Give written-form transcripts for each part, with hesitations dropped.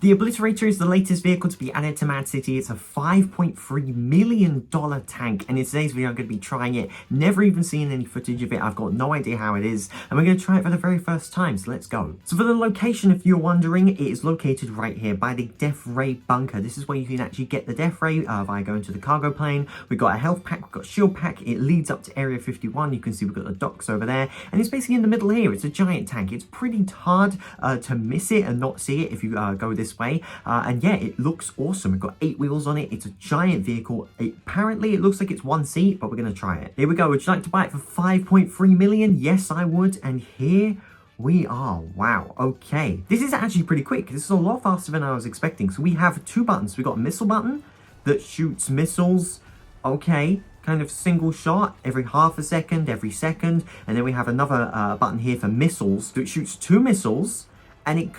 The Obliterator is the latest vehicle to be added to Mad City. It's a $5.3 million tank, and in today's video I'm going to be trying it. Never even seen any footage of it. I've got no idea how it is, and we're going to try it for the very first time, so let's go. So for the location, if you're wondering, it is located right here by the Death Ray bunker. This is where you can actually get the Death Ray by going to the cargo plane. We've got a health pack, we've got a shield pack. It leads up to Area 51. You can see we've got the docks over there, and it's basically in the middle here. It's a giant tank. It's pretty hard to miss it and not see it if you go this way. And yeah, it looks awesome. We've got 8 wheels on it. It's a giant vehicle. Apparently, it looks like it's 1 seat, but we're going to try it. Here we go. Would you like to buy it for 5.3 million? Yes, I would. And here we are. Wow. Okay. This is actually pretty quick. This is a lot faster than I was expecting. So we have 2 buttons. We've got a missile button that shoots missiles. Okay. Kind of single shot every half a second, every second. And then we have another button here for missiles that shoots 2 missiles. And it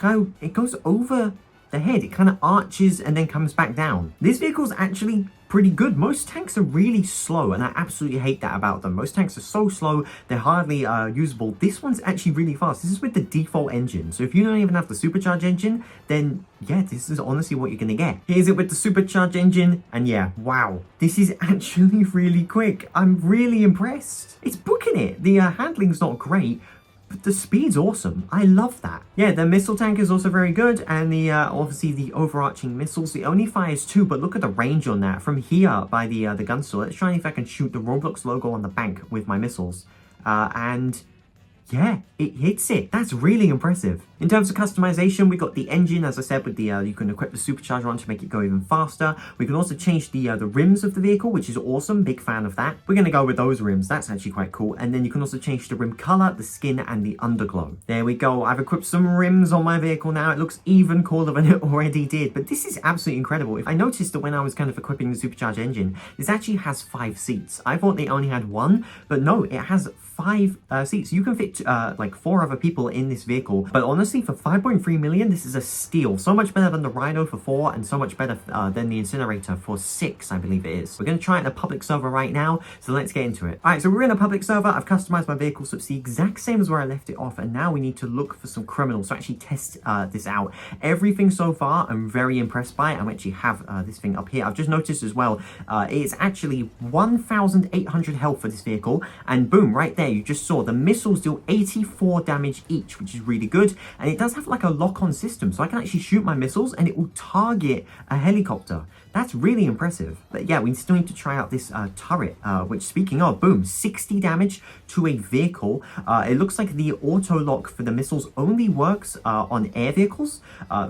goes over the head. It kind of arches and then comes back down. This vehicle's actually pretty good. Most tanks are really slow, and I absolutely hate that about them. Most tanks are so slow, they're hardly usable. This one's actually really fast. This is with the default engine. So if you don't even have the supercharged engine, then yeah, this is honestly what you're gonna get. Here's it with the supercharged engine, and yeah, wow. This is actually really quick. I'm really impressed. It's booking it. The handling's not great, but the speed's awesome. I love that. Yeah, the missile tank is also very good, and the obviously the overarching missiles. It only fires 2, but look at the range on that. From here by the gun store, let's try if I can shoot the Roblox logo on the bank with my missiles. And yeah, it hits it. That's really impressive. In terms of customization, we got the engine, as I said, with the you can equip the supercharger on to make it go even faster. We can also change the rims of the vehicle, which is awesome. Big fan of that. We're going to go with those rims. That's actually quite cool. And then you can also change the rim color, the skin, and the underglow. There we go. I've equipped some rims on my vehicle now. It looks even cooler than it already did. But this is absolutely incredible. If I noticed that when I was kind of equipping the supercharged engine, this actually has 5 seats. I thought they only had 1, but no, it has 5 seats. You can fit like 4 other people in this vehicle. But honestly, for 5.3 million, this is a steal. So much better than the Rhino for 4, and so much better than the Incinerator for 6, I believe it is. We're going to try it in a public server right now, so let's get into it. All right, so we're in a public server. I've customized my vehicle, so it's the exact same as where I left it off, and now we need to look for some criminals to actually test this out. Everything so far, I'm very impressed by. I actually have this thing up here. I've just noticed as well, it's actually 1,800 health for this vehicle, and boom, right there, you just saw the missiles deal 84 damage each, which is really good. And it does have like a lock-on system, so I can actually shoot my missiles and it will target a helicopter. That's really impressive. But yeah, we still need to try out this turret, which, speaking of, boom, 60 damage to a vehicle. It looks like the auto lock for the missiles only works on air vehicles,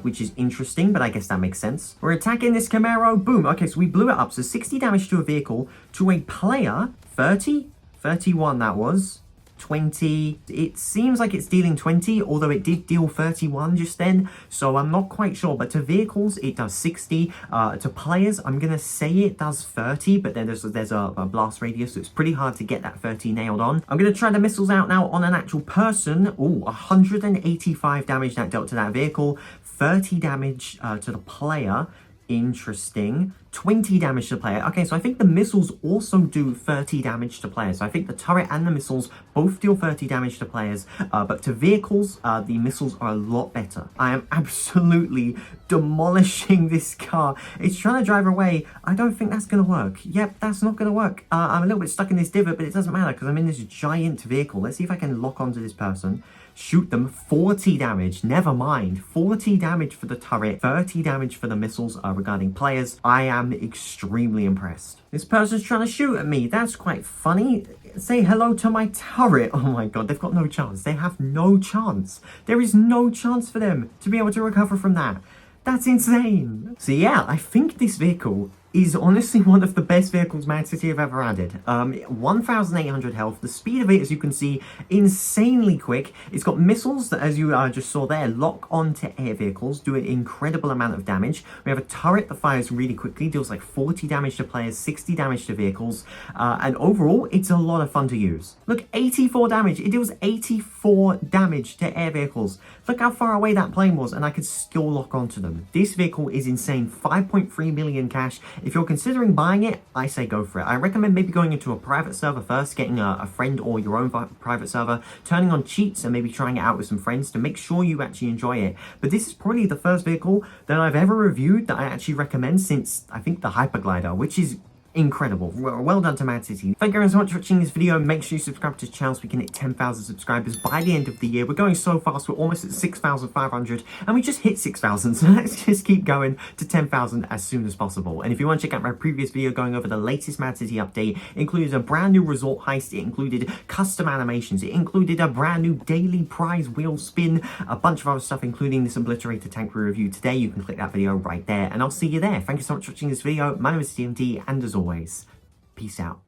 which is interesting, but I guess that makes sense. We're attacking this Camaro. Boom. Okay, so we blew it up. So 60 damage to a vehicle. To a player, 30, 31 that was. 20. It seems like it's dealing 20, although it did deal 31 just then, so I'm not quite sure. But to vehicles, it does 60. To players, I'm gonna say it does 30, but then there's a blast radius, so it's pretty hard to get that 30 nailed on. I'm gonna try the missiles out now on an actual person. Ooh, 185 damage that dealt to that vehicle, 30 damage to the player. Interesting. 20 damage to the player. Okay, so I think the missiles also do 30 damage to players. So I think the turret and the missiles both deal 30 damage to players, but to vehicles, the missiles are a lot better. I am absolutely demolishing this car. It's trying to drive away. I don't think that's going to work. Yep, that's not going to work. I'm a little bit stuck in this divot, but it doesn't matter because I'm in this giant vehicle. Let's see if I can lock onto this person. Shoot them. 40 damage. Never mind. 40 damage for the turret. 30 damage for the missiles regarding players. I am extremely impressed. This person's trying to shoot at me. That's quite funny. Say hello to my turret. Oh my god, they've got no chance. They have no chance. There is no chance for them to be able to recover from that. That's insane. So yeah, I think this vehicle is honestly one of the best vehicles Mad City have ever added. 1,800 health. The speed of it, as you can see, insanely quick. It's got missiles that, as you just saw there, lock onto air vehicles, do an incredible amount of damage. We have a turret that fires really quickly, deals like 40 damage to players, 60 damage to vehicles, and overall, it's a lot of fun to use. Look, 84 damage. It deals 84 damage to air vehicles. Look how far away that plane was, and I could still lock onto them. This vehicle is insane. 5.3 million cash. If you're considering buying it, I say go for it. I recommend maybe going into a private server first, getting a friend or your own private server, turning on cheats and maybe trying it out with some friends to make sure you actually enjoy it. But this is probably the first vehicle that I've ever reviewed that I actually recommend since, I think, the Hyperglider, which is incredible. Well done to Mad City. Thank you guys so much for watching this video. Make sure you subscribe to the channel so we can hit 10,000 subscribers by the end of the year. We're going so fast, we're almost at 6,500 and we just hit 6,000, so let's just keep going to 10,000 as soon as possible. And if you want to check out my previous video going over the latest Mad City update, it included a brand new resort heist, it included custom animations, it included a brand new daily prize wheel spin, a bunch of other stuff including this Obliterator tank we reviewed today. You can click that video right there and I'll see you there. Thank you so much for watching this video. My name is TMT and as always, peace out.